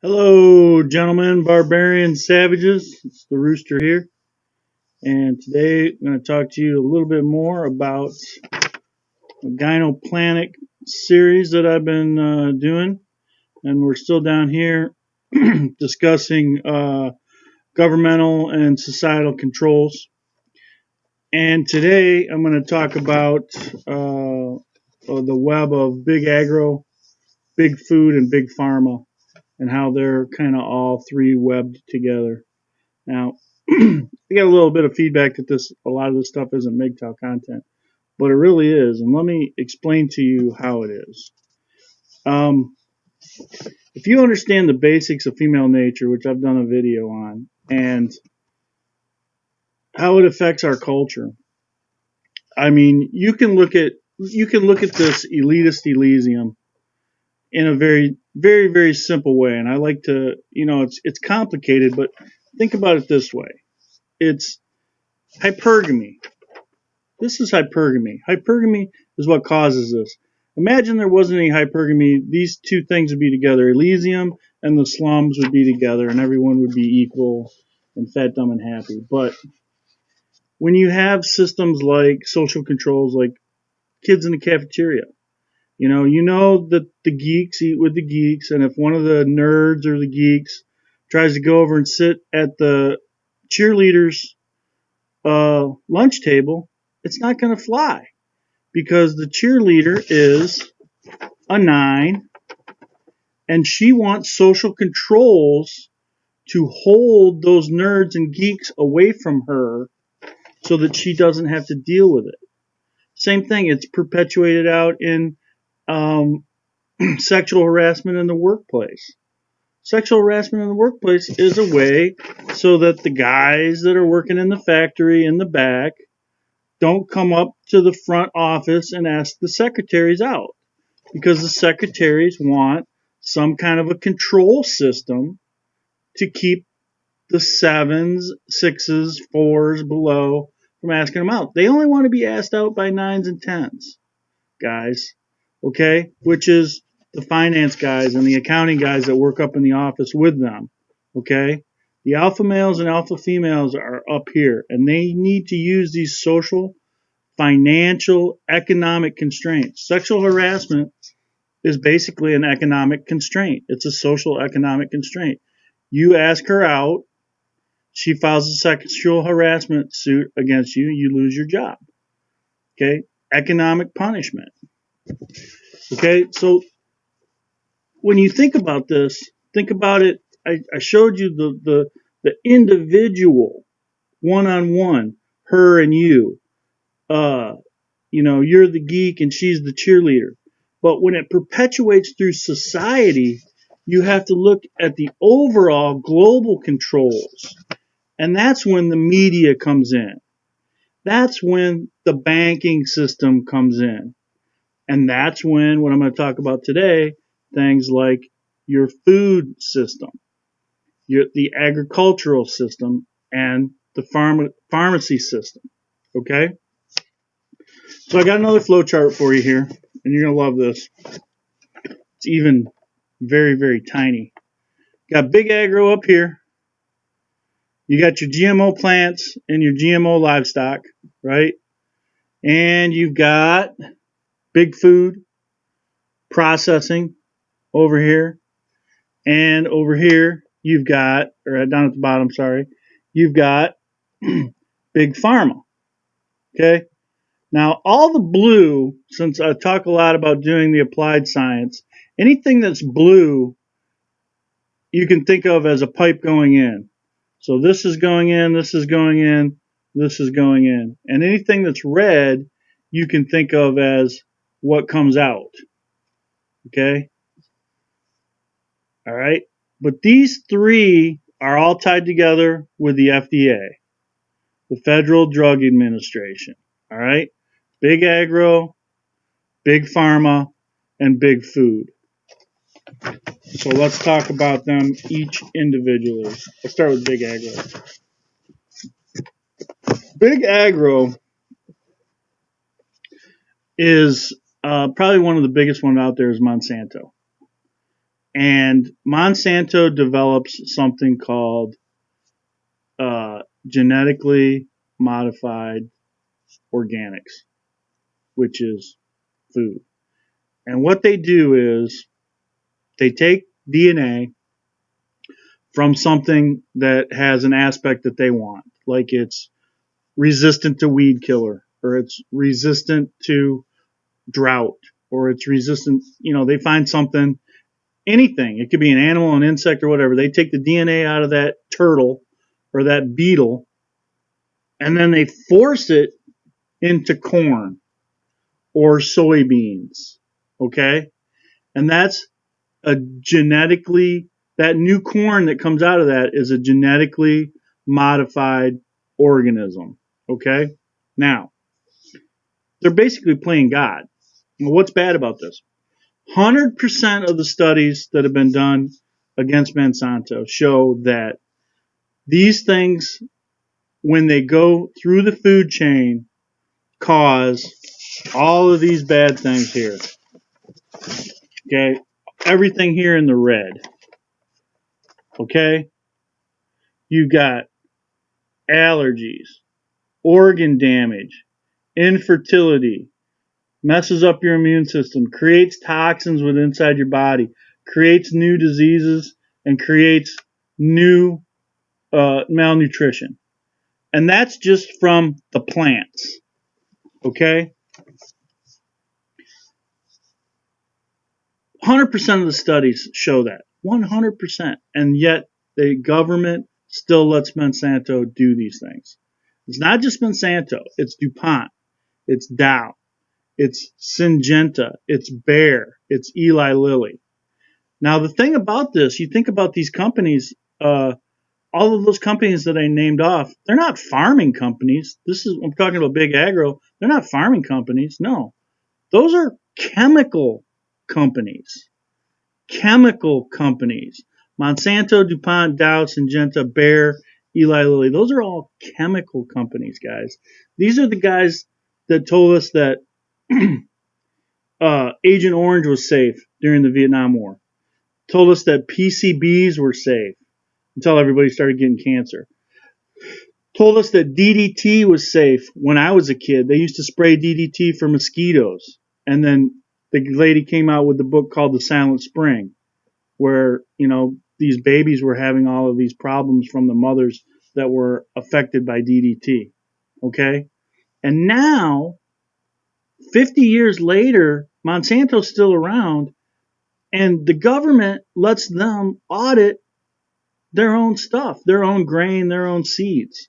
Hello, gentlemen, barbarians, savages. It's the Rooster here, and today I'm going to talk to you a little bit more about a GynoPlants series that I've been doing, and we're still down here discussing governmental and societal controls. And today I'm going to talk about the web of Big Agro, Big Food, and Big Pharma, and how they're kind of all three webbed together. Now, I got a little bit of feedback that a lot of this stuff isn't MGTOW content, but it really is. And let me explain to you how it is. Um, if you understand the basics of female nature, which I've done a video on, and how it affects our culture, I mean, you can look at this elitist Elysium in a very, very, very simple way. And I like to, it's complicated, but think about it this way: it's hypergamy. This is hypergamy. Hypergamy is what causes this. Imagine there wasn't any hypergamy. These two things would be together. Elysium and the slums would be together, and everyone would be equal and fat, dumb, and happy. But when you have systems like social controls, like kids in the cafeteria, you know that the geeks eat with the geeks, and if one of the nerds or the geeks tries to go over and sit at the cheerleaders' lunch table, it's not going to fly, because the cheerleader is a 9 and she wants social controls to hold those nerds and geeks away from her so that she doesn't have to deal with it. Same thing, it's perpetuated out in sexual harassment in the workplace. Sexual harassment in the workplace is a way so that the guys that are working in the factory in the back don't come up to the front office and ask the secretaries out, because the secretaries want some kind of a control system to keep the 7s, 6s, 4s below from asking them out. They only want to be asked out by 9s and 10s, guys, okay? Which is the finance guys and the accounting guys that work up in the office with them, okay? The alpha males and alpha females are up here, and they need to use these social, financial, economic constraints. Sexual harassment is basically an economic constraint. It's a social economic constraint. You ask her out, she files a sexual harassment suit against you, you lose your job. Okay? Economic punishment. Okay? So when you think about this, think about it. I showed you the individual one-on-one, her and you. You're the geek and she's the cheerleader. But when it perpetuates through society, you have to look at the overall global controls. And that's when the media comes in. That's when the banking system comes in. And that's when, what I'm going to talk about today, things like your food system, the agricultural system, and the pharmacy system. Okay? So I got another flow chart for you here, and you're going to love this. It's even very, very tiny. Got Big Agro up here. You got your GMO plants and your GMO livestock, right? And you've got Big Food processing over here. And over here, you've got, or down at the bottom, sorry, you've got Big Pharma. Okay? Now, all the blue, since I talk a lot about doing the applied science, anything that's blue, you can think of as a pipe going in. So this is going in, this is going in, this is going in. And anything that's red, you can think of as what comes out. Okay? All right? But these three are all tied together with the FDA, the Federal Drug Administration. All right? Big Agro, Big Pharma, and Big Food. So let's talk about them each individually. Let's start with Big Agro. Big Agro is probably one of the biggest ones out there is Monsanto. And Monsanto develops something called genetically modified organics, which is food. And what they do is they take DNA from something that has an aspect that they want, like it's resistant to weed killer, or it's resistant to drought, or it's resistant, they find something, anything. It could be an animal, an insect, or whatever. They take the DNA out of that turtle or that beetle, and then they force it into corn or soybeans. Okay? And that's a genetically, that new corn that comes out of that is a genetically modified organism. Okay? Now, they're basically playing God. Well, what's bad about this? 100% of the studies that have been done against Monsanto show that these things, when they go through the food chain, cause all of these bad things here. Okay? Everything here in the red. Okay? You got allergies, organ damage, infertility, messes up your immune system, creates toxins within inside your body, creates new diseases, and creates new malnutrition. And that's just from the plants. Okay? 100% of the studies show that. 100%. And yet the government still lets Monsanto do these things. It's not just Monsanto. It's DuPont. It's Dow. It's Syngenta. It's Bayer. It's Eli Lilly. Now, the thing about this, you think about these companies, all of those companies that I named off, they're not farming companies. I'm talking about Big Agro. They're not farming companies. No. Those are chemical companies. Chemical companies. Monsanto, DuPont, Dow, Syngenta, Bayer, Eli Lilly. Those are all chemical companies, guys. These are the guys that told us that Agent Orange was safe during the Vietnam War. Told us that PCBs were safe until everybody started getting cancer. Told us that DDT was safe when I was a kid. They used to spray DDT for mosquitoes. And then the lady came out with the book called The Silent Spring, where, these babies were having all of these problems from the mothers that were affected by DDT. Okay? And now, 50 years later, Monsanto's still around, and the government lets them audit their own stuff, their own grain, their own seeds.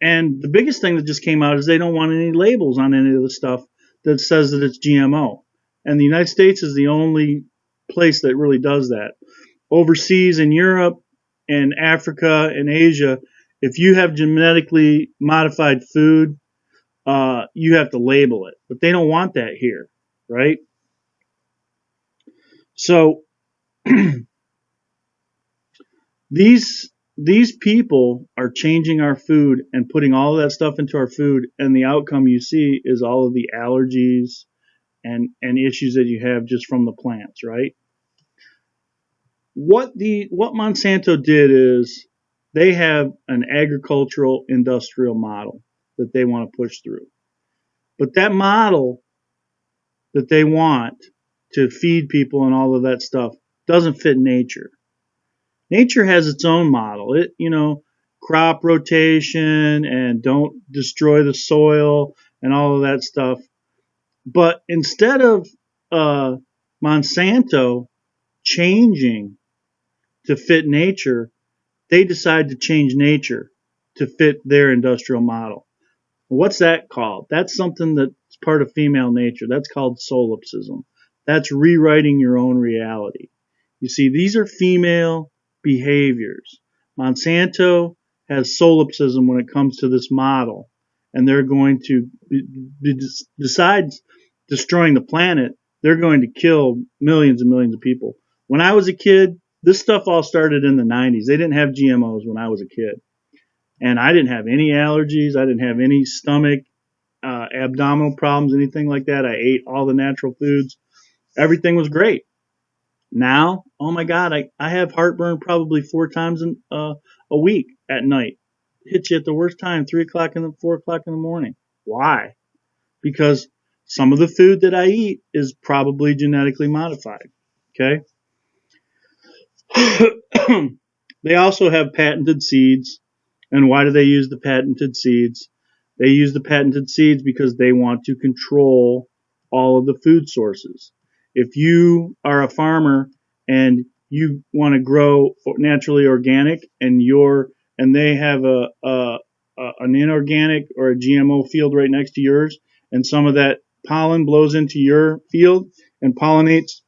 And the biggest thing that just came out is they don't want any labels on any of the stuff that says that it's GMO. And the United States is the only place that really does that. Overseas in Europe and Africa and Asia, if you have genetically modified food, you have to label it. But they don't want that here, right? So these people are changing our food and putting all of that stuff into our food, and the outcome you see is all of the allergies and issues that you have just from the plants, right? What Monsanto did is they have an agricultural industrial model that they want to push through. But that model that they want to feed people and all of that stuff doesn't fit nature. Nature has its own model. Crop rotation and don't destroy the soil and all of that stuff. But instead of Monsanto changing to fit nature, they decide to change nature to fit their industrial model. What's that called? That's something that's part of female nature. That's called solipsism. That's rewriting your own reality. You see, these are female behaviors. Monsanto has solipsism when it comes to this model, and they're going to, besides destroying the planet, they're going to kill millions and millions of people. When I was a kid, this stuff all started in the 90s. They didn't have GMOs when I was a kid. And I didn't have any allergies. I didn't have any stomach, abdominal problems, anything like that. I ate all the natural foods. Everything was great. Now, oh my God, I have heartburn probably 4 times a week at night. Hits you at the worst time, 3 o'clock and 4 o'clock in the morning. Why? Because some of the food that I eat is probably genetically modified. Okay. They also have patented seeds. And why do they use the patented seeds? They use the patented seeds because they want to control all of the food sources. If you are a farmer and you want to grow naturally organic and they have an inorganic or a GMO field right next to yours, and some of that pollen blows into your field and pollinates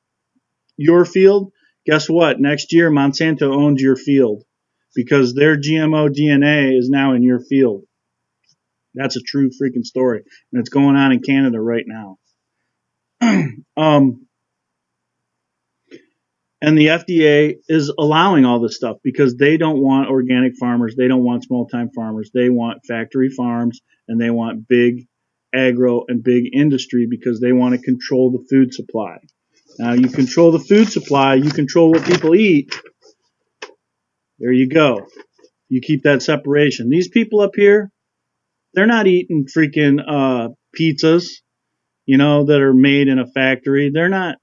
your field, guess what? Next year, Monsanto owns your field because their GMO DNA is now in your field. That's a true freaking story. And it's going on in Canada right now. And the FDA is allowing all this stuff because they don't want organic farmers. They don't want small time farmers. They want factory farms and they want big agro and big industry because they want to control the food supply. Now, you control the food supply, you control what people eat. There you go. You keep that separation. These people up here, they're not eating freaking pizzas, that are made in a factory. They're not,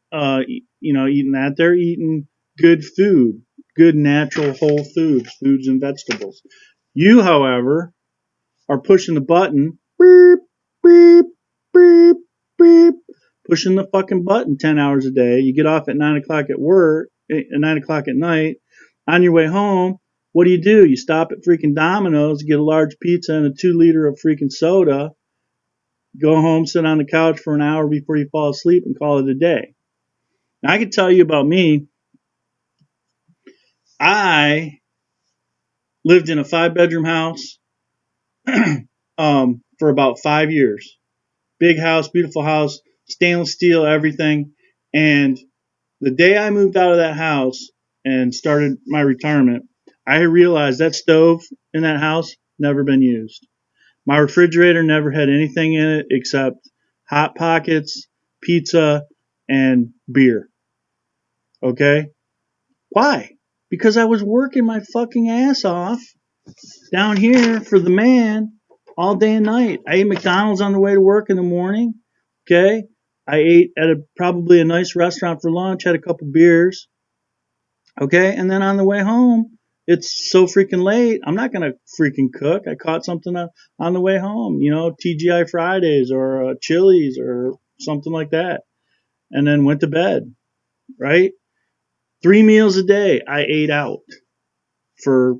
eating that. They're eating good food, good natural whole foods and vegetables. You, however, are pushing the button, beep, beep, beep, beep, pushing the fucking button 10 hours a day. You get off at 9 o'clock at work, at 9 o'clock at night. On your way home, what do? You stop at freaking Domino's, get a large pizza and a 2 liter of freaking soda, go home, sit on the couch for an hour before you fall asleep and call it a day. Now, I can tell you about me. I lived in a 5-bedroom house for about 5 years. Big house, beautiful house, stainless steel, everything. And the day I moved out of that house and started my retirement, I realized that stove in that house never been used. My refrigerator never had anything in it except Hot Pockets, pizza, and beer. Okay? Why? Because I was working my fucking ass off down here for the man all day and night. I ate McDonald's on the way to work in the morning. Okay? I ate at probably a nice restaurant for lunch, had a couple beers. Okay? And then on the way home, it's so freaking late. I'm not going to freaking cook. I caught something on the way home, TGI Fridays or Chili's or something like that. And then went to bed, right? 3 meals a day I ate out for a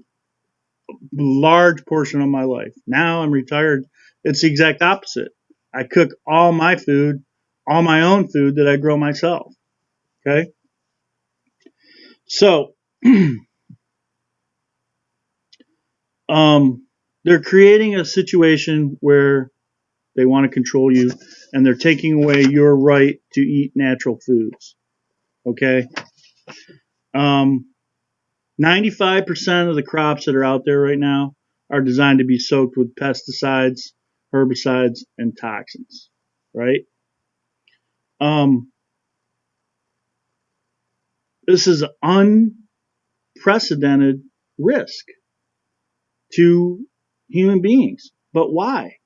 large portion of my life. Now I'm retired. It's the exact opposite. I cook all my food, all my own food that I grow myself. Okay? So, they're creating a situation where they want to control you and they're taking away your right to eat natural foods. Okay? 95% of the crops that are out there right now are designed to be soaked with pesticides, herbicides, and toxins, right? This is an unprecedented risk to human beings. But why?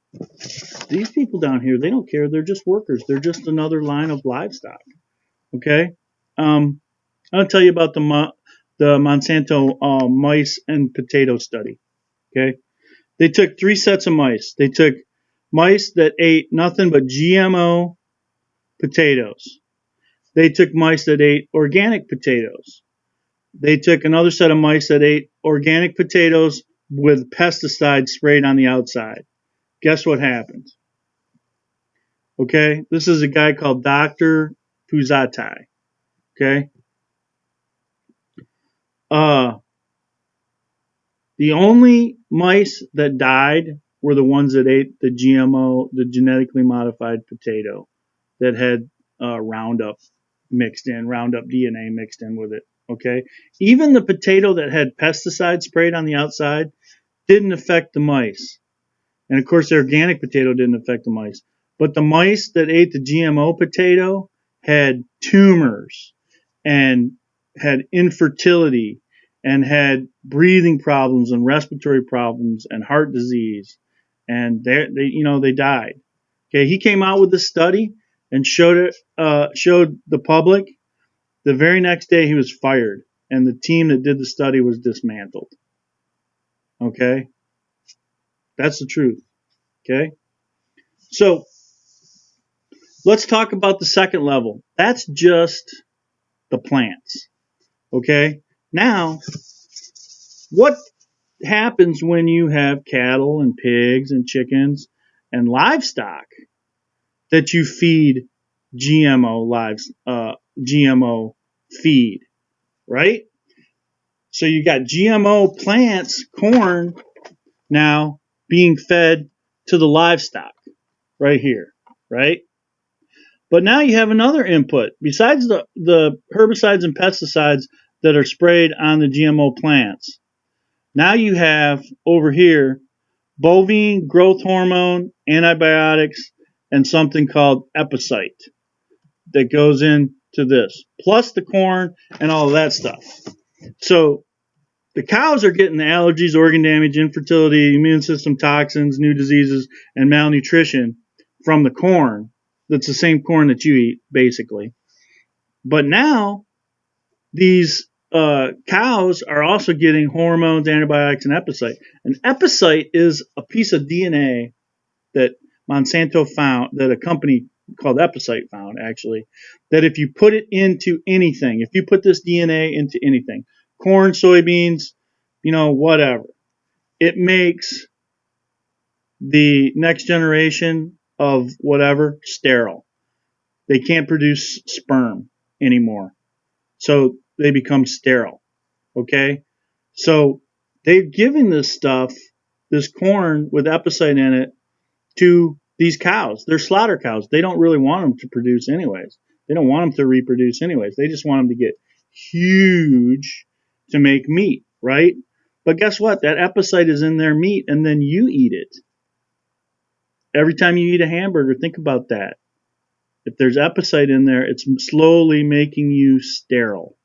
These people down here, they don't care. They're just workers. They're just another line of livestock. Okay? I'll tell you about the Monsanto mice and potato study. Okay? They took 3 sets of mice. They took mice that ate nothing but GMO potatoes. They took mice that ate organic potatoes. They took another set of mice that ate organic potatoes with pesticides sprayed on the outside. Guess what happened? Okay, this is a guy called Dr. Puzatai. Okay, the only mice that died were the ones that ate the GMO, the genetically modified potato that had Roundup DNA mixed in with it. Okay, even the potato that had pesticides sprayed on the outside didn't affect the mice. And of course, the organic potato didn't affect the mice. But the mice that ate the GMO potato had tumors and had infertility and had breathing problems and respiratory problems and heart disease, and they died. Okay, he came out with this study and showed the public. The very next day, he was fired, and the team that did the study was dismantled. Okay, that's the truth. Okay, so let's talk about the second level. That's just the plants. Okay, now what happens when you have cattle and pigs and chickens and livestock that you feed GMO feed, right? So you got GMO plants, corn, now being fed to the livestock right here, right? But now you have another input besides the herbicides and pesticides that are sprayed on the GMO plants. Now you have over here bovine growth hormone, antibiotics, and something called epicite that goes into this, plus the corn and all of that stuff. So the cows are getting the allergies, organ damage, infertility, immune system toxins, new diseases, and malnutrition from the corn. That's the same corn that you eat, basically. But now these cows are also getting hormones, antibiotics, and epicite. And epicite is a piece of DNA that Monsanto found, that a company called Epicite found, actually, that if you put it into anything, if you put this DNA into anything, corn, soybeans, whatever, it makes the next generation of whatever sterile. They can't produce sperm anymore. So they become sterile. Okay? So they've given this stuff, this corn with epicite in it, to these cows. They're slaughter cows. They don't really want them to produce anyways. They don't want them to reproduce anyways. They just want them to get huge to make meat, right? But guess what? That epicite is in their meat, and then you eat it. Every time you eat a hamburger, think about that. If there's epicite in there, it's slowly making you sterile.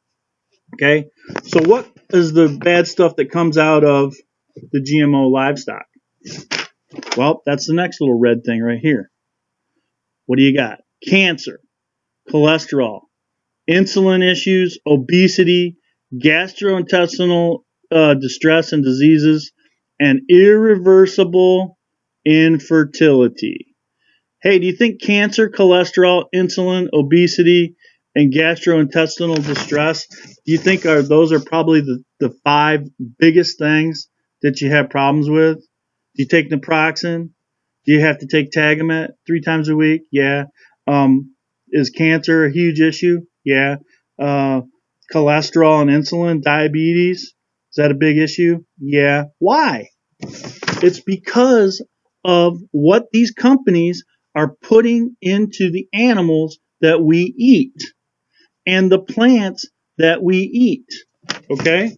Okay? So what is the bad stuff that comes out of the GMO livestock? Well, that's the next little red thing right here. What do you got? Cancer, cholesterol, insulin issues, obesity, gastrointestinal distress and diseases, and irreversible infertility. Hey, do you think cancer, cholesterol, insulin, obesity, and gastrointestinal distress, do you think those are probably the 5 biggest things that you have problems with? Do you take naproxen? Do you have to take Tagamet 3 times a week? Yeah. Is cancer a huge issue? Yeah. Cholesterol and insulin, diabetes, is that a big issue? Yeah. Why? It's because of what these companies are putting into the animals that we eat and the plants that we eat. Okay?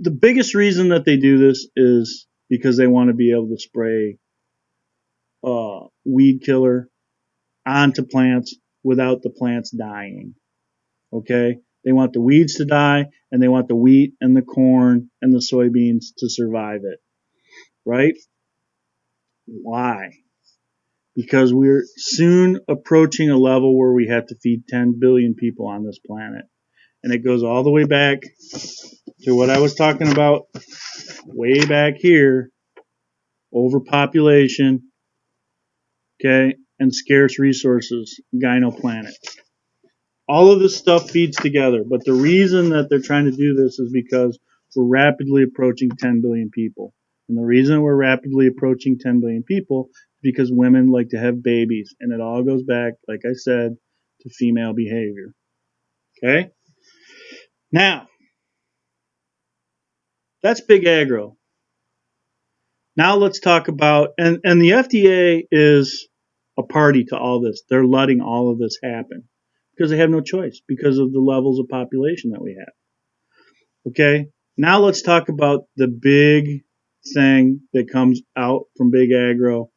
The biggest reason that they do this is because they want to be able to spray weed killer onto plants without the plants dying. Okay? They want the weeds to die, and they want the wheat and the corn and the soybeans to survive it. Right? Why? Because we're soon approaching a level where we have to feed 10 billion people on this planet. And it goes all the way back to what I was talking about way back here, overpopulation, okay, and scarce resources, Gyno planet. All of this stuff feeds together, but the reason that they're trying to do this is because we're rapidly approaching 10 billion people. And the reason we're rapidly approaching 10 billion people is because women like to have babies, and it all goes back, like I said, to female behavior. Okay? Now, that's Big Agro. Now let's talk about, and the FDA is a party to all this. They're letting all of this happen because they have no choice because of the levels of population that we have. Okay, now let's talk about the big thing that comes out from Big Agro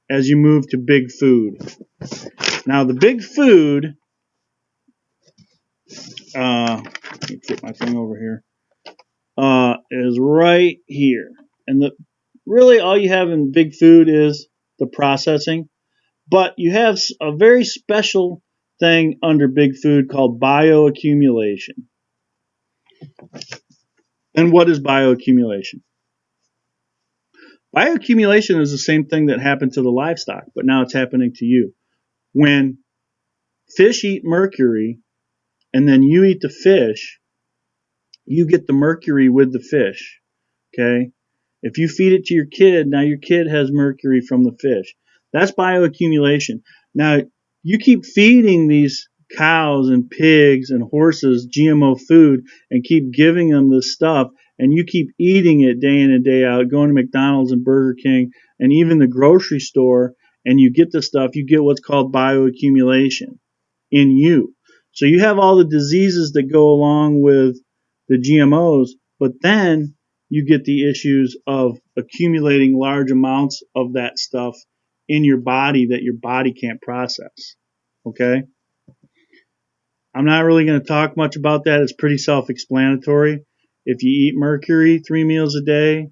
as you move to big food. Now, the big food, let me get my thing over here, is right here. And really all you have in big food is the processing. But you have a very special thing under big food called bioaccumulation. And what is bioaccumulation? Bioaccumulation is the same thing that happened to the livestock, but now it's happening to you. When fish eat mercury and then you eat the fish, you get the mercury with the fish. Okay? If you feed it to your kid, now your kid has mercury from the fish. That's bioaccumulation. Now, you keep feeding these cows and pigs and horses GMO food and keep giving them this stuff, and you keep eating it day in and day out, going to McDonald's and Burger King and even the grocery store, and you get this stuff, you get what's called bioaccumulation in you. So you have all the diseases that go along with the GMOs, but then you get the issues of accumulating large amounts of that stuff in your body that your body can't process. Okay? I'm not really going to talk much about that. It's pretty self-explanatory. If you eat mercury 3 meals a day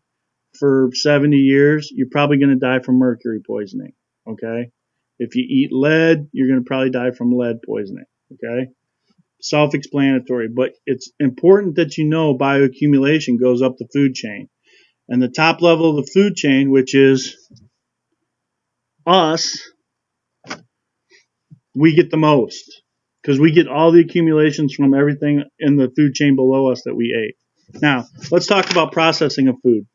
for 70 years, you're probably going to die from mercury poisoning. Okay? If you eat lead, you're going to probably die from lead poisoning. Okay? Self-explanatory, but it's important that you know bioaccumulation goes up the food chain. And the top level of the food chain, which is us, we get the most because we get all the accumulations from everything in the food chain below us that we ate. Now, let's talk about processing of food.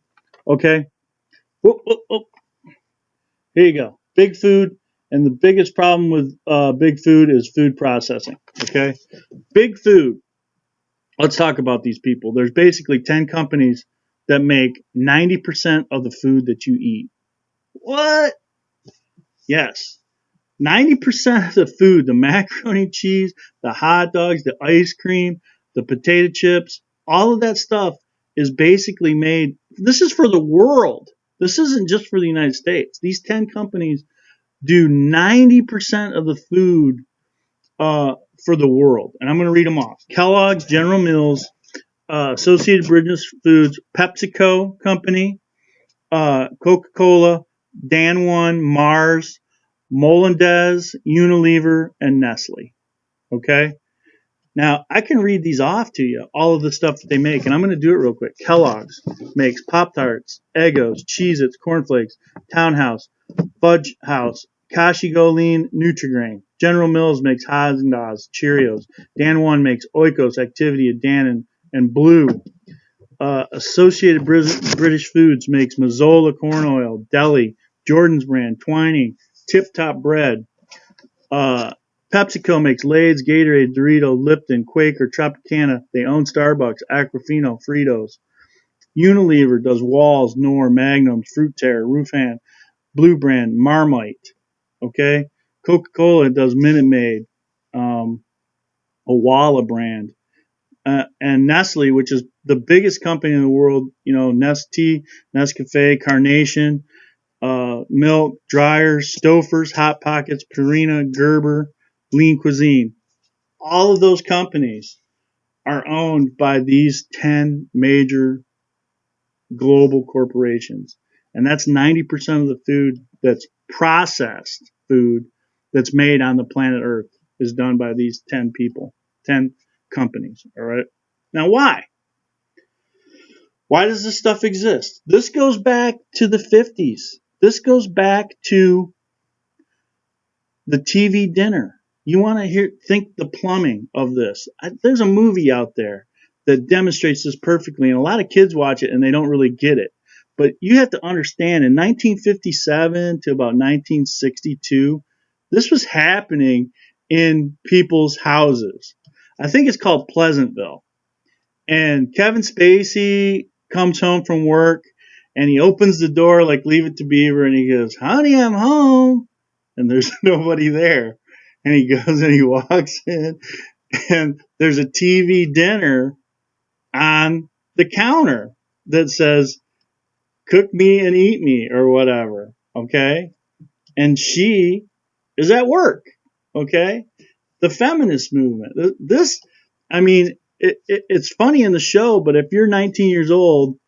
Okay? Whoop, whoop, whoop. Here you go. Big food. And the biggest problem with big food is food processing. Okay? Big food. Let's talk about these people. There's basically 10 companies that make 90% of the food that you eat. What? Yes. 90% of the food, the macaroni cheese, the hot dogs, the ice cream, the potato chips, all of that stuff is basically made. This is for the world. This isn't just for the United States. These 10 companies do 90% of the food for the world. And I'm going to read them off. Kellogg's, General Mills, Associated British Foods, PepsiCo Company, Coca-Cola, Dan1, Mars, Molindez, Unilever, and Nestle. Okay? Now, I can read these off to you, all of the stuff that they make, and I'm going to do it real quick. Kellogg's makes Pop-Tarts, Eggos, Cheez-Its, Cornflakes, Townhouse, Fudge House, Kashi-Go Lean, Nutri-Grain. General Mills makes Haagen-Dazs, Cheerios. Dan1 makes Oikos, Activia, Dannon, and Blue. Associated British Foods makes Mazola Corn Oil, Deli, Jordan's Brand, Twining, Tip Top Bread. PepsiCo makes Lay's, Gatorade, Dorito, Lipton, Quaker, Tropicana. They own Starbucks, Aquafina, Fritos. Unilever does Walls, Knorr, Magnums, Fruit Terror, Roofan, Blue Brand, Marmite. Okay? Coca-Cola does Minute Maid, Owala brand. And Nestle, which is the biggest company in the world, Nestea, Nescafe, Carnation, Milk, Dryers, Stouffer's, Hot Pockets, Purina, Gerber, Lean Cuisine. All of those companies are owned by these 10 major global corporations. And that's 90% of the food that's processed food that's made on the planet Earth is done by these 10 people, 10 companies. All right. Now, why? Why does this stuff exist? This goes back to the 50s. This goes back to the TV dinner. You want to think the plumbing of this. There's a movie out there that demonstrates this perfectly, and a lot of kids watch it and they don't really get it. But you have to understand, in 1957 to about 1962, this was happening in people's houses. I think it's called Pleasantville. And Kevin Spacey comes home from work, and he opens the door like Leave It to Beaver, and he goes, "Honey, I'm home." And there's nobody there. And he goes and he walks in, and there's a TV dinner on the counter that says, cook me and eat me or whatever. Okay. And she is at work. Okay. The feminist movement. This, I mean, it's funny in the show, but if you're 19 years old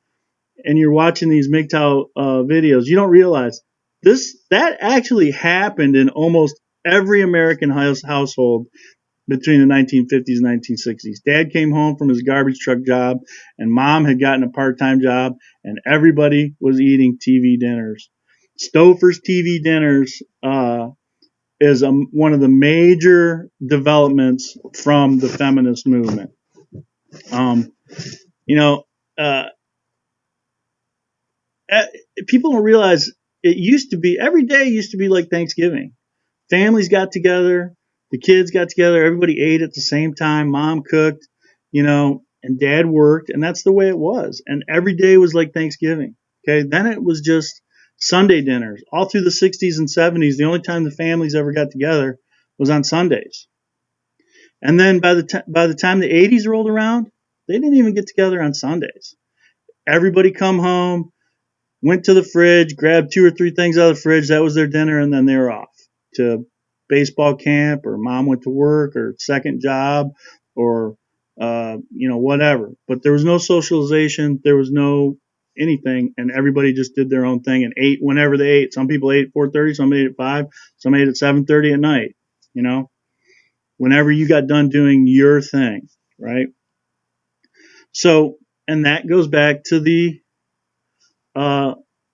and you're watching these MGTOW videos, you don't realize that actually happened in almost every American household between the 1950s and 1960s. Dad came home from his garbage truck job, and mom had gotten a part-time job, and everybody was eating TV dinners. Stouffer's TV dinners is one of the major developments from the feminist movement. You know, uh, people don't realize it used to be every day used to be like Thanksgiving. Families got together, the kids got together, everybody ate at the same time. Mom cooked, and dad worked, and that's the way it was. And every day was like Thanksgiving. Okay, then it was just Sunday dinners all through the 60s and 70s. The only time the families ever got together was on Sundays. And then by the time the 80s rolled around, they didn't even get together on Sundays. Everybody come home, went to the fridge, grabbed 2 or 3 things out of the fridge. That was their dinner, and then they were off to baseball camp, or mom went to work, or second job, or whatever. But there was no socialization. There was no anything, and everybody just did their own thing and ate whenever they ate. Some people ate at 4:30, some ate at 5, some ate at 7:30 at night. Whenever you got done doing your thing, right? So, and that goes back to the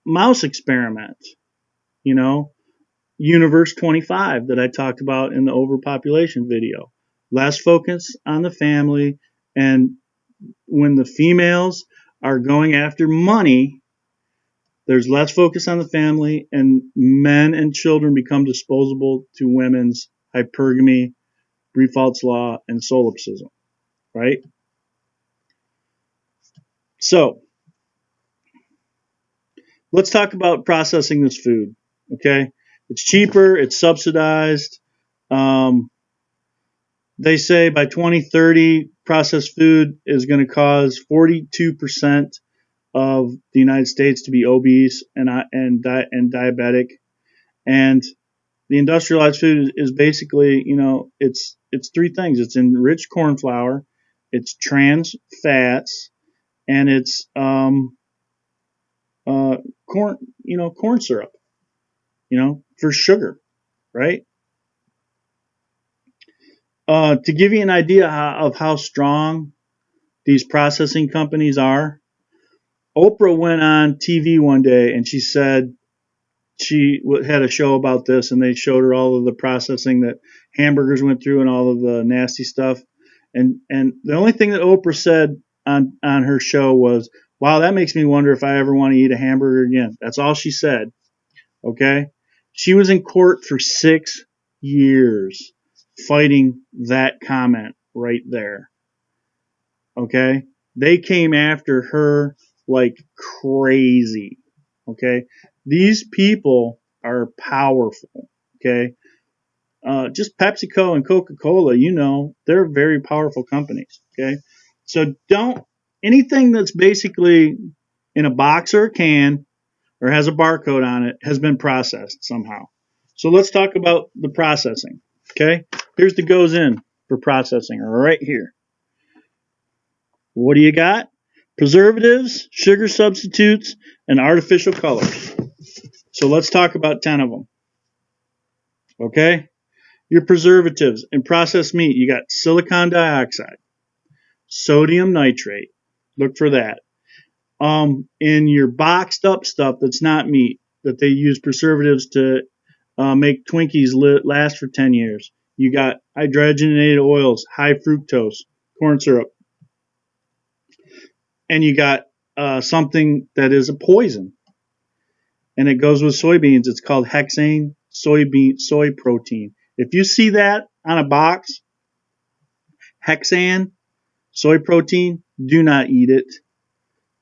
mouse experiment, Universe 25 that I talked about in the overpopulation video. Less focus on the family, and when the females are going after money, there's less focus on the family, and men and children become disposable to women's hypergamy, Briffault's law, and solipsism, right? So, let's talk about processing this food, okay? It's cheaper, it's subsidized. They say by 2030, processed food is going to cause 42% of the United States to be obese and diabetic. And the industrialized food is basically, it's 3 things. It's enriched corn flour, it's trans fats, and it's corn syrup, for sugar, right? To give you an idea of how strong these processing companies are, Oprah went on TV one day and she said she had a show about this, and they showed her all of the processing that hamburgers went through and all of the nasty stuff. And the only thing that Oprah said on her show was, "Wow, that makes me wonder if I ever want to eat a hamburger again." That's all she said. Okay? She was in court for 6 years fighting that comment right there. Okay? They came after her like crazy. Okay? These people are powerful. Okay? Just PepsiCo and Coca-Cola, they're very powerful companies. Okay? So anything that's basically in a box or a can or has a barcode on it has been processed somehow. So let's talk about the processing. Okay? Here's the goes in for processing right here. What do you got? Preservatives, sugar substitutes, and artificial colors. So let's talk about 10 of them. Okay? Your preservatives in processed meat, you got silicon dioxide, sodium nitrate. Look for that. In your boxed up stuff that's not meat, that they use preservatives to make Twinkies last for 10 years, you got hydrogenated oils, high fructose, corn syrup. And you got something that is a poison. And it goes with soybeans. It's called hexane soy protein. If you see that on a box, hexane soy protein, do not eat it.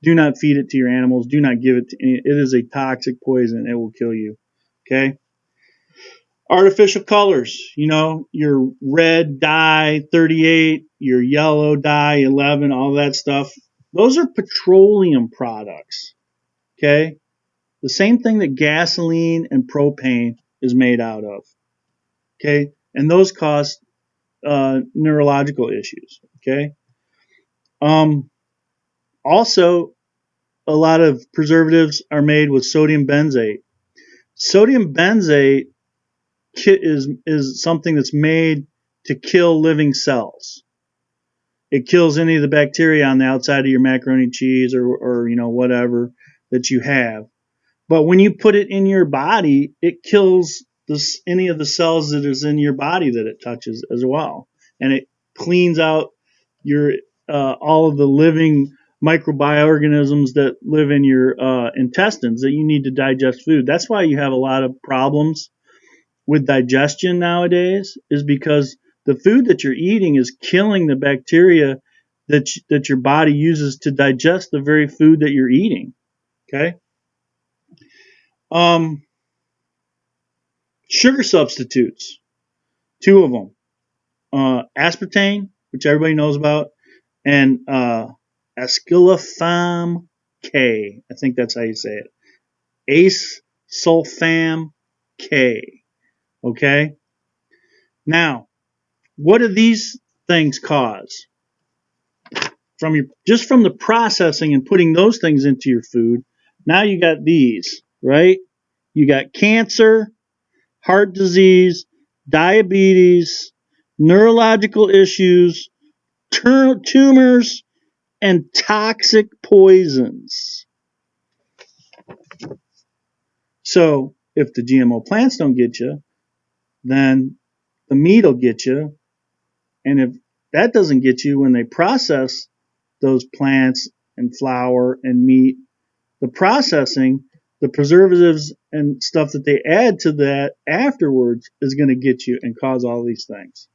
Do not feed it to your animals. Do not give it to any. It is a toxic poison. It will kill you. Okay? Artificial colors, your red dye 38, your yellow dye 11, all that stuff. Those are petroleum products. Okay? The same thing that gasoline and propane is made out of. Okay? And those cause neurological issues. Okay? Also, a lot of preservatives are made with sodium benzate. Sodium benzate is something that's made to kill living cells. It kills any of the bacteria on the outside of your macaroni and cheese or whatever that you have. But when you put it in your body, it kills any of the cells that is in your body that it touches as well, and it cleans out your all of the living microorganisms that live in your intestines that you need to digest food. That's why you have a lot of problems with digestion nowadays, is because the food that you're eating is killing the bacteria that your body uses to digest the very food that you're eating. Okay. Sugar substitutes, two of them, aspartame, which everybody knows about, and Escalafam K. I think that's how you say it. Ace sulfam K. Okay. Now, what do these things cause? Just from the processing and putting those things into your food, now you got these, right? You got cancer, heart disease, diabetes, neurological issues, tumors, and toxic poisons. So if the GMO plants don't get you, then the meat will get you. And if that doesn't get you, when they process those plants and flour and meat, the processing, the preservatives and stuff that they add to that afterwards is going to get you and cause all these things.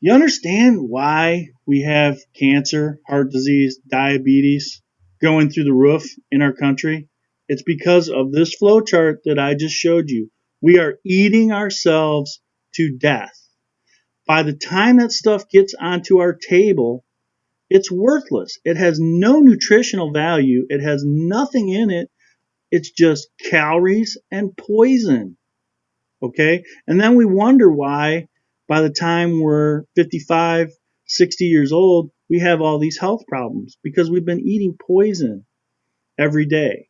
You understand why we have cancer, heart disease, diabetes going through the roof in our country? It's because of this flow chart that I just showed you. We are eating ourselves to death. By the time that stuff gets onto our table, it's worthless. It has no nutritional value. It has nothing in it. It's just calories and poison. Okay? And then we wonder why by the time we're 55, 60 years old, we have all these health problems because we've been eating poison every day.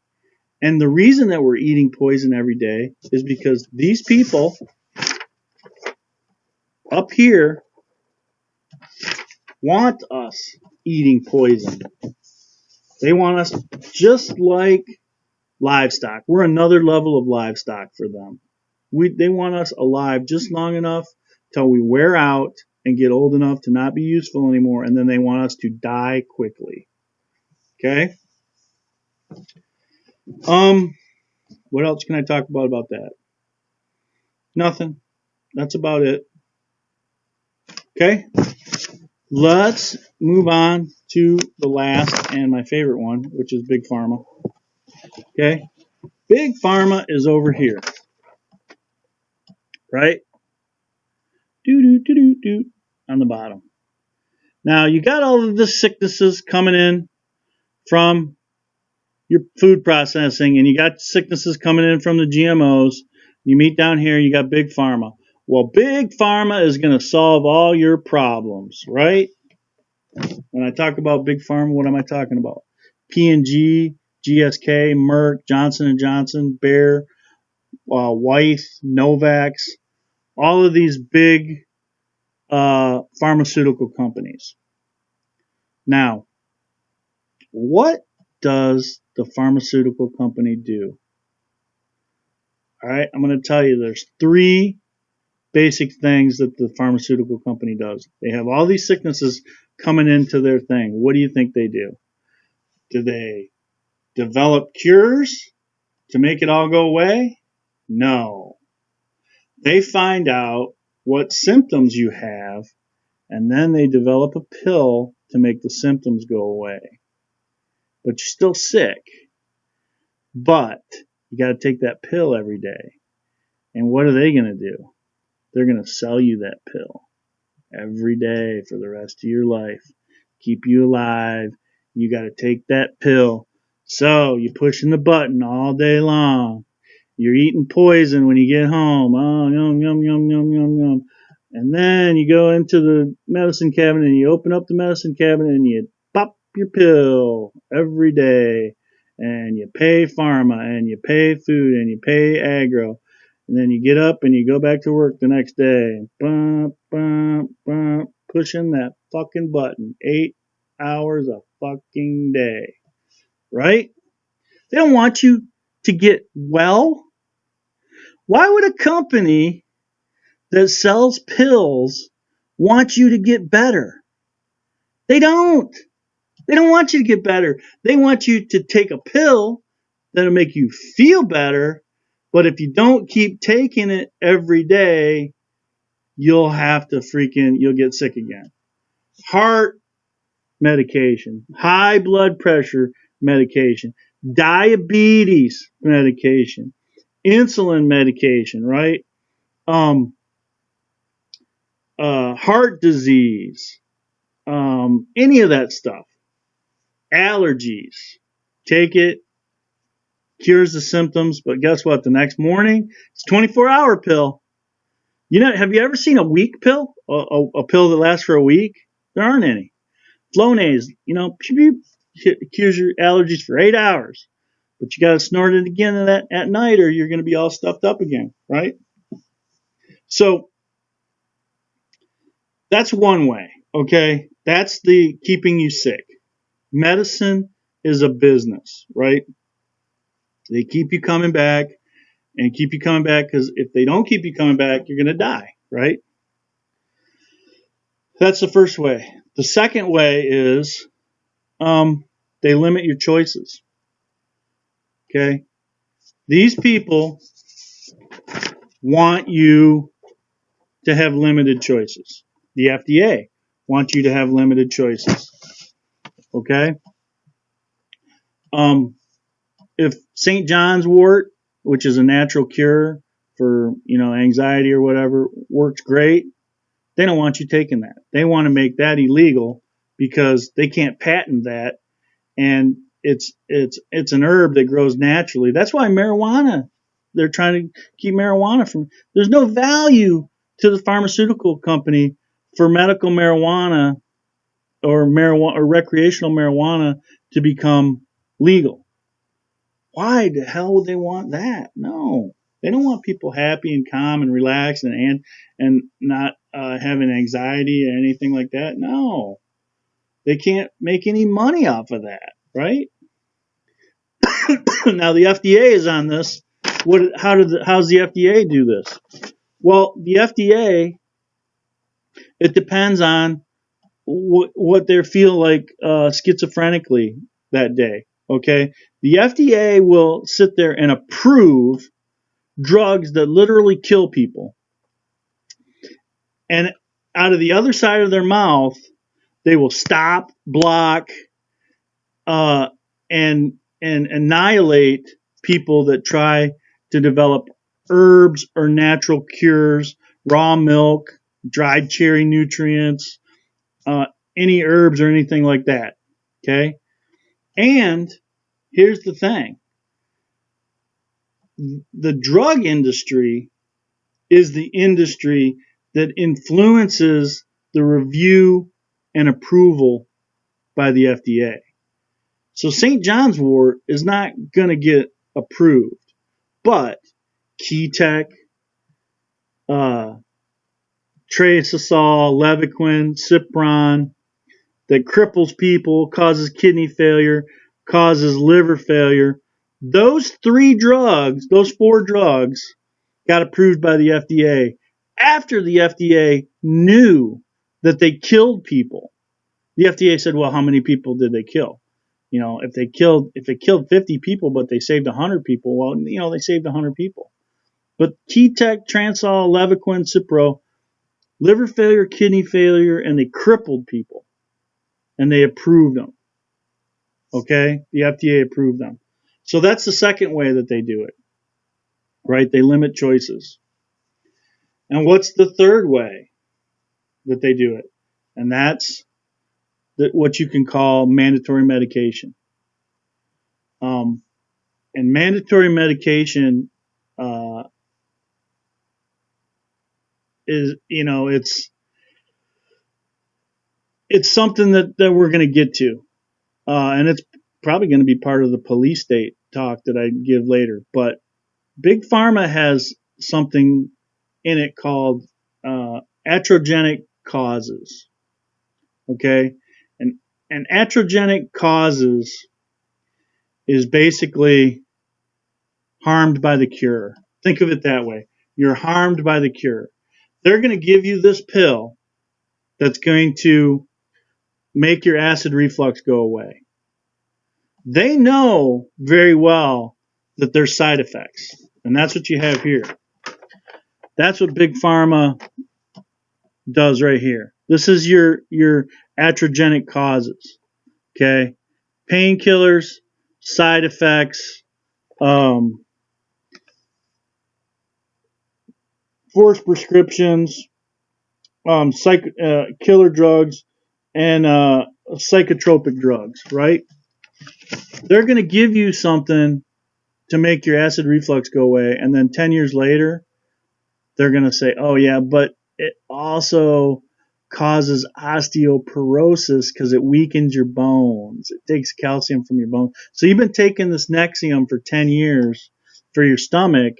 And the reason that we're eating poison every day is because these people up here want us eating poison. They want us just like livestock. We're another level of livestock for them. They want us alive just long enough till we wear out and get old enough to not be useful anymore, and then they want us to die quickly. Okay? What else can I talk about that? Nothing. That's about it. Okay? Let's move on to the last and my favorite one, which is Big Pharma. Okay? Big Pharma is over here. Right? Do on the bottom. Now, you got all of the sicknesses coming in from your food processing, and you got sicknesses coming in from the GMOs. You meet down here, you got Big Pharma. Well, Big Pharma is going to solve all your problems, right? When I talk about Big Pharma, what am I talking about? P&G, GSK, Merck, Johnson & Johnson, Bayer, Wyeth, Novavax, all of these big pharmaceutical companies. Now, what does the pharmaceutical company do? All right, I'm going to tell you there's three basic things that the pharmaceutical company does. They have all these sicknesses coming into their thing. What do you think they do? Do they develop cures to make it all go away? No. They find out what symptoms you have, and then they develop a pill to make the symptoms go away. But you're still sick. But you got to take that pill every day. And what are they going to do? They're going to sell you that pill every day for the rest of your life. Keep you alive. You got to take that pill So you're pushing the button all day long. You're eating poison when you get home. Oh, yum, yum, yum, yum, yum, yum. And then you go into the medicine cabinet and you open up the medicine cabinet and you pop your pill every day. And you pay Pharma and you pay food and you pay Agro. And then you get up and you go back to work the next day. Bump, bump, bump, pushing that fucking button 8 hours a fucking day. Right? They don't want you to get well. Why would a company that sells pills want you to get better? They don't. They don't want you to get better. They want you to take a pill that'll make you feel better, but if you don't keep taking it every day, you'll get sick again. Heart medication, high blood pressure medication, diabetes medication, insulin medication, right? Heart disease, any of that stuff, allergies. Take it, cures the symptoms, but guess what? The next morning, it's a 24-hour pill. Have you ever seen a week pill? A pill that lasts for a week? There aren't any. Flonase, cures your allergies for 8 hours, but you got to snort it again at night, or you're going to be all stuffed up again, right? So that's one way. Okay, that's the keeping you sick. Medicine is a business, right? They keep you coming back and keep you coming back because if they don't keep you coming back, you're going to die, right? That's the first way. The second way is they limit your choices. Okay? These people want you to have limited choices. The FDA wants you to have limited choices. Okay? If St. John's wort, which is a natural cure for, anxiety or whatever, works great, they don't want you taking that. They want to make that illegal because they can't patent that, and it's an herb that grows naturally. That's why marijuana, they're trying to keep marijuana from. There's no value to the pharmaceutical company for medical marijuana or recreational marijuana to become legal. Why the hell would they want that? No, they don't want people happy and calm and relaxed and not having anxiety or anything like that. No, they can't make any money off of that, right? Now the FDA is on this. How's the FDA do this? Well, the FDA, it depends on what they feel like schizophrenically that day. Okay, the FDA will sit there and approve drugs that literally kill people, and out of the other side of their mouth, they will stop, block, and annihilate people that try to develop herbs or natural cures, raw milk, dried cherry nutrients, any herbs or anything like that. Okay? And here's the thing. The drug industry is the industry that influences the review and approval by the FDA. So St. John's wort is not going to get approved, but Key-Tech, Tracisol, Levaquin, Cipron, that cripples people, causes kidney failure, causes liver failure. Those four drugs got approved by the FDA after the FDA knew that they killed people. The FDA said, well, how many people did they kill? If they killed 50 people, but they saved 100 people, well, they saved 100 people. But Key-Tech, Transol, Levaquin, Cipro, liver failure, kidney failure, and they crippled people. And they approved them. Okay? The FDA approved them. So that's the second way that they do it. Right? They limit choices. And what's the third way that they do it? And that's what you can call mandatory medication. And mandatory medication is, it's something that we're going to get to. And it's probably going to be part of the police state talk that I give later. But Big Pharma has something in it called iatrogenic causes. Okay? And iatrogenic causes is basically harmed by the cure. Think of it that way. You're harmed by the cure. They're going to give you this pill that's going to make your acid reflux go away. They know very well that there's side effects. And that's what you have here. That's what Big Pharma does right here. This is your iatrogenic causes. Okay? Painkillers, side effects, forced prescriptions, killer drugs, and psychotropic drugs, right? They're going to give you something to make your acid reflux go away, and then 10 years later, they're going to say, oh yeah, but it also causes osteoporosis because it weakens your bones. It takes calcium from your bones. So you've been taking this Nexium for 10 years for your stomach,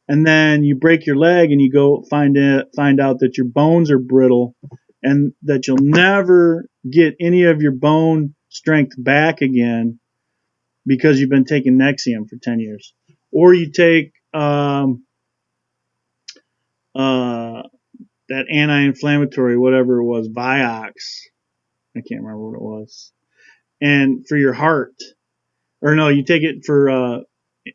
and then you break your leg and you go find out that your bones are brittle and that you'll never get any of your bone strength back again because you've been taking Nexium for 10 years. Or you take that anti-inflammatory, whatever it was, Vioxx. I can't remember what it was. And for your heart. Or no, you take it for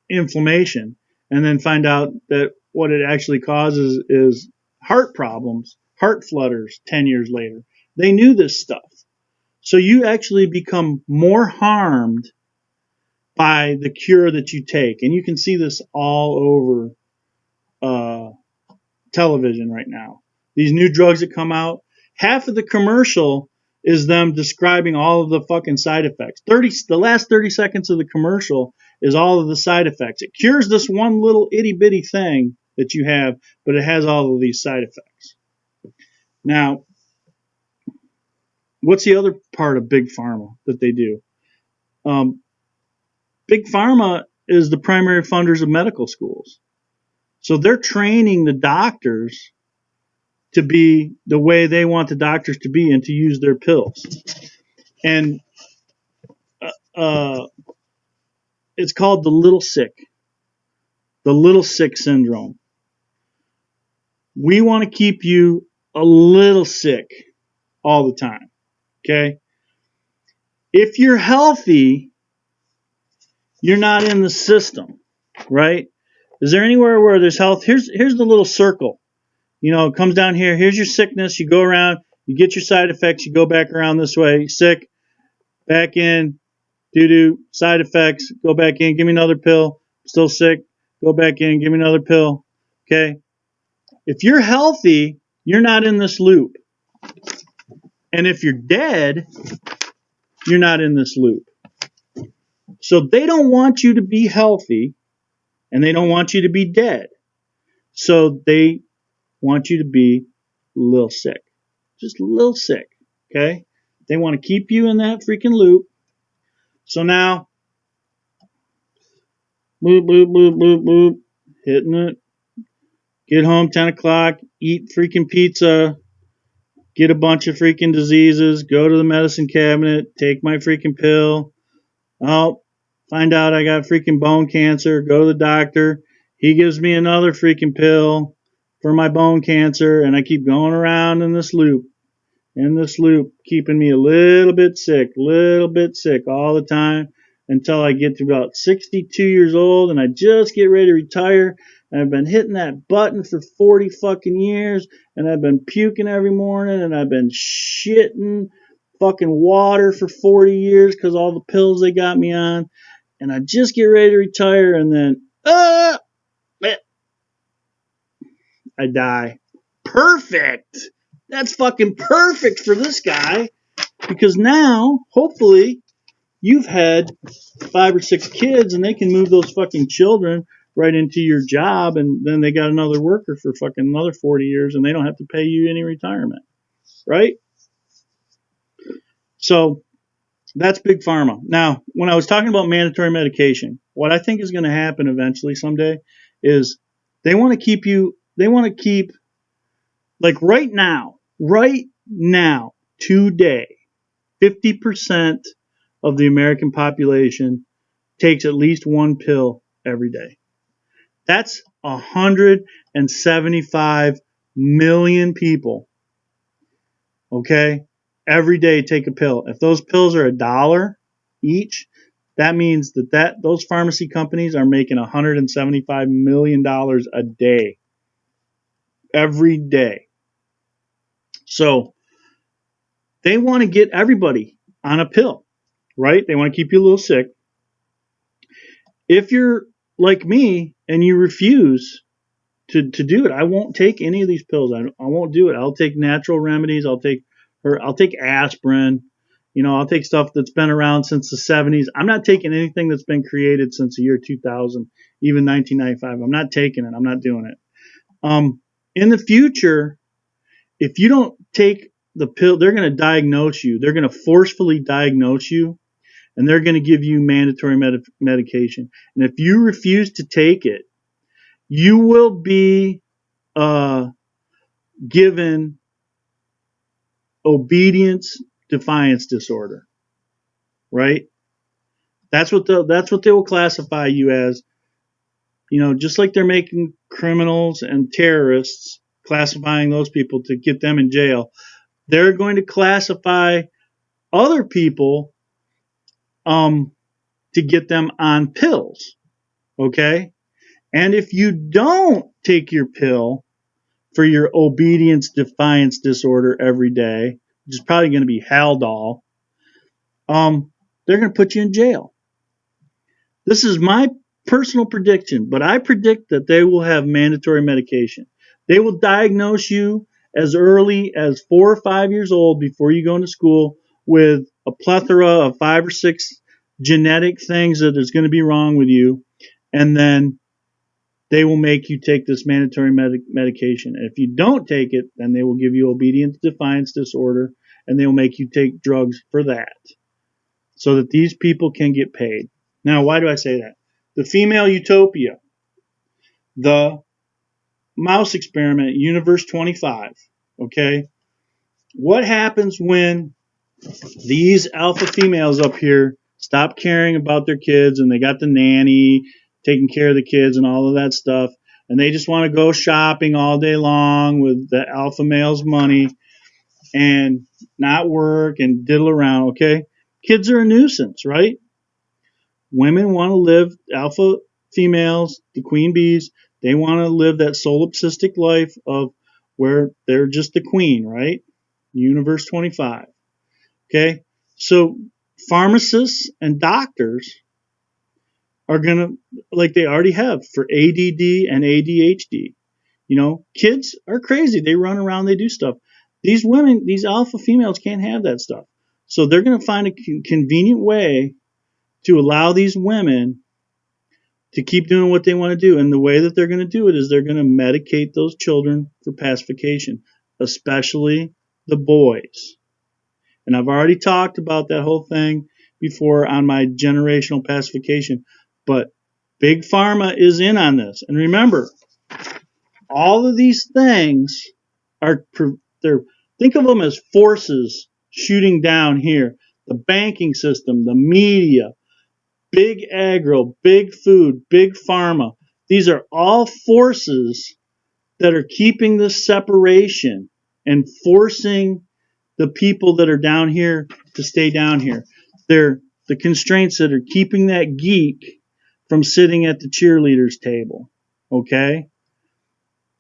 inflammation and then find out that what it actually causes is heart problems, heart flutters 10 years later. They knew this stuff. So you actually become more harmed by the cure that you take. And you can see this all over television right now. These new drugs that come out, half of the commercial is them describing all of the fucking side effects. The last 30 seconds of the commercial is all of the side effects. It cures this one little itty bitty thing that you have, but it has all of these side effects. Now, what's the other part of Big Pharma that they do? Big Pharma is the primary funders of medical schools. So they're training the doctors to be the way they want the doctors to be and to use their pills. And it's called the little sick syndrome. We want to keep you a little sick all the time. Okay? If you're healthy, you're not in the system, right? Is there anywhere where there's health? Here's the little circle. It comes down here. Here's your sickness. You go around, you get your side effects, you go back around this way. Sick, back in, doo-doo, side effects, go back in, give me another pill. Still sick, go back in, give me another pill. Okay? If you're healthy, you're not in this loop. And if you're dead, you're not in this loop. So they don't want you to be healthy, and they don't want you to be dead. So they want you to be a little sick. Just a little sick. Okay? They want to keep you in that freaking loop. So now, boop, boop, boop, boop, boop, hitting it. Get home 10 o'clock, eat freaking pizza, get a bunch of freaking diseases, go to the medicine cabinet, take my freaking pill. Oh, find out I got freaking bone cancer, go to the doctor. He gives me another freaking pill for my bone cancer, and I keep going around in this loop, keeping me a little bit sick all the time until I get to about 62 years old and I just get ready to retire. And I've been hitting that button for 40 fucking years, and I've been puking every morning, and I've been shitting fucking water for 40 years because all the pills they got me on, and I just get ready to retire, and then I die. Perfect. That's fucking perfect for this guy, because now, hopefully, you've had 5 or 6 kids, and they can move those fucking children right into your job, and then they got another worker for fucking another 40 years, and they don't have to pay you any retirement, right? So that's big pharma. Now, when I was talking about mandatory medication, what I think is going to happen eventually someday is they want to keep, like right now, today, 50% of the American population takes at least one pill every day. That's 175 million people. Okay? Every day take a pill. If those pills are $1 each, that means that those pharmacy companies are making $175 million a day. Every day. So they want to get everybody on a pill, right? They want to keep you a little sick. If you're like me and you refuse to do it, I won't take any of these pills. I won't do it. I'll take natural remedies. I'll take aspirin. I'll take stuff that's been around since the 70s. I'm not taking anything that's been created since the year 2000, even 1995. I'm not taking it. I'm not doing it. In the future, if you don't take the pill, they're going to diagnose you. They're going to forcefully diagnose you, and they're going to give you mandatory medication. And if you refuse to take it, you will be given obedience defiance disorder, right? That's what they will classify you as. Just like they're making criminals and terrorists, classifying those people to get them in jail, they're going to classify other people to get them on pills, okay? And if you don't take your pill for your obedience defiance disorder every day, which is probably going to be Haldol, they're going to put you in jail. This is my personal prediction, but I predict that they will have mandatory medication. They will diagnose you as early as 4 or 5 years old before you go into school with a plethora of 5 or 6 genetic things that is going to be wrong with you, and then they will make you take this mandatory medication. And if you don't take it, then they will give you obedience defiance disorder, and they will make you take drugs for that so that these people can get paid. Now, why do I say that? The female utopia, the mouse experiment, Universe 25, okay? What happens when these alpha females up here stop caring about their kids and they got the nanny taking care of the kids and all of that stuff, and they just want to go shopping all day long with the alpha male's money and not work and diddle around, okay? Kids are a nuisance, right? Women want to live, alpha females, the queen bees, they want to live that solipsistic life of where they're just the queen, right? Universe 25. Okay? So pharmacists and doctors are going to, like they already have for ADD and ADHD. Kids are crazy. They run around, they do stuff. These women, these alpha females can't have that stuff. So they're going to find a convenient way to allow these women to keep doing what they want to do. And the way that they're going to do it is they're going to medicate those children for pacification, especially the boys. And I've already talked about that whole thing before on my generational pacification. But Big Pharma is in on this. And remember, all of these things think of them as forces shooting down here. The banking system, the media, Big Agro, Big Food, Big Pharma. These are all forces that are keeping this separation and forcing the people that are down here to stay down here. They're the constraints that are keeping that geek from sitting at the cheerleaders table. Okay?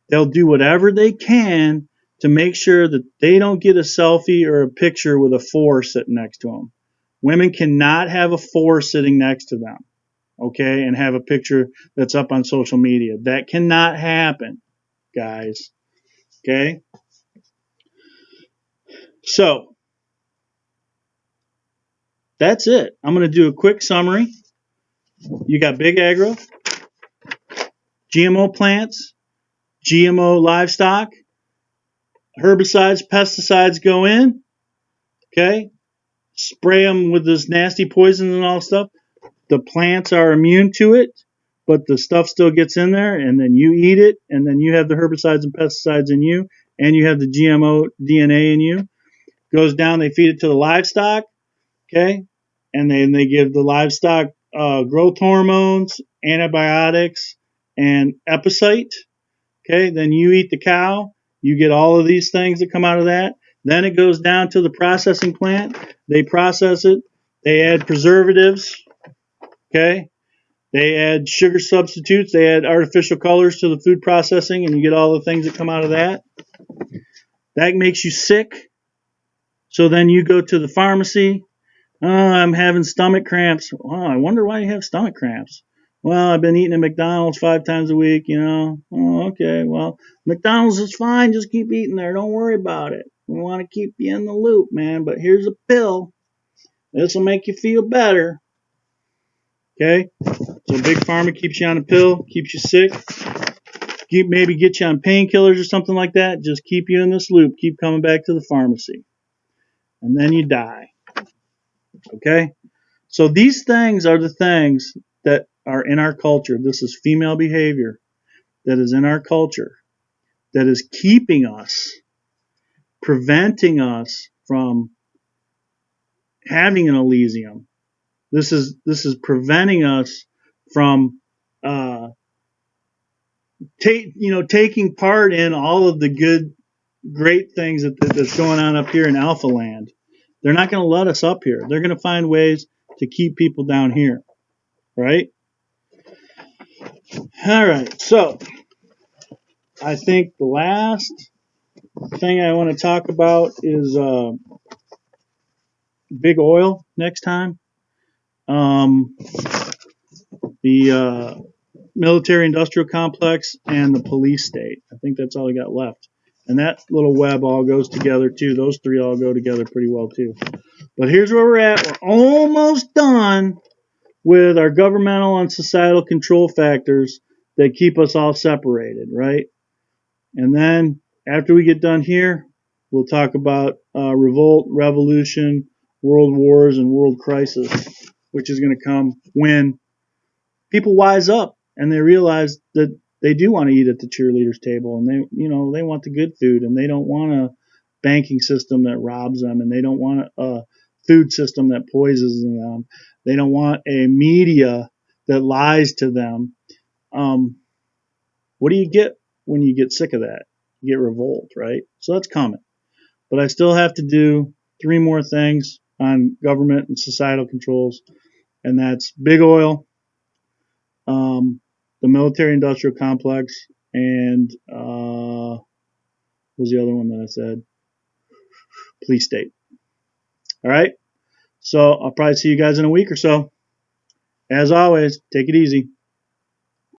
They'll do whatever they can to make sure that they don't get a selfie or a picture with a 4 sitting next to them. Women cannot have a 4 sitting next to them, okay, and have a picture that's up on social media. That cannot happen, guys, okay? So, That's it. I'm going to do a quick summary. You got Big Agro, GMO plants, GMO livestock, herbicides, pesticides go in. Okay, spray them with this nasty poison and all stuff. The plants are immune to it, but the stuff still gets in there, and then you eat it, and then you have the herbicides and pesticides in you, and you have the GMO DNA in you. Goes down, they feed it to the livestock, okay, and then they give the livestock growth hormones, antibiotics, and epicite. Okay, then you eat the cow, you get all of these things that come out of that. Then it goes down to the processing plant. They process it. They add preservatives. Okay, they add sugar substitutes. They add artificial colors to the food processing, and you get all the things that come out of that. That makes you sick. So then you go to the pharmacy. Oh, I'm having stomach cramps. Oh, I wonder why you have stomach cramps. Well, I've been eating at McDonald's 5 times a week, you know. Oh, okay. Well, McDonald's is fine. Just keep eating there. Don't worry about it. We want to keep you in the loop, man. But here's a pill. This will make you feel better. Okay? So Big Pharma keeps you on a pill, keeps you sick. Maybe get you on painkillers or something like that. Just keep you in this loop. Keep coming back to the pharmacy. And then you die. Okay? So these things are the things that are in our culture. This is female behavior that is in our culture that is keeping us, preventing us from having an Elysium. This is preventing us from taking part in all of the good, great things that's going on up here in Alpha Land. They're not going to let us up here. They're going to find ways to keep people down here, right? All right, so I think the last thing I want to talk about is big oil next time. The military industrial complex and the police state. I think that's all I got left. And that little web all goes together too. Those three all go together pretty well too. But here's where we're at. We're almost done with our governmental and societal control factors that keep us all separated, right? And then after we get done here, we'll talk about revolt, revolution, world wars, and world crisis, which is going to come when people wise up and they realize that they do want to eat at the cheerleaders table, and they want the good food, and they don't want a banking system that robs them, and they don't want a food system that poisons them. They don't want a media that lies to them. What do you get when you get sick of that? You get revolt, right? So that's coming. But I still have to do 3 more things on government and societal controls, and that's big oil, the military-industrial complex, and what was the other one that I said? Police state. All right? So I'll probably see you guys in a week or so. As always, take it easy.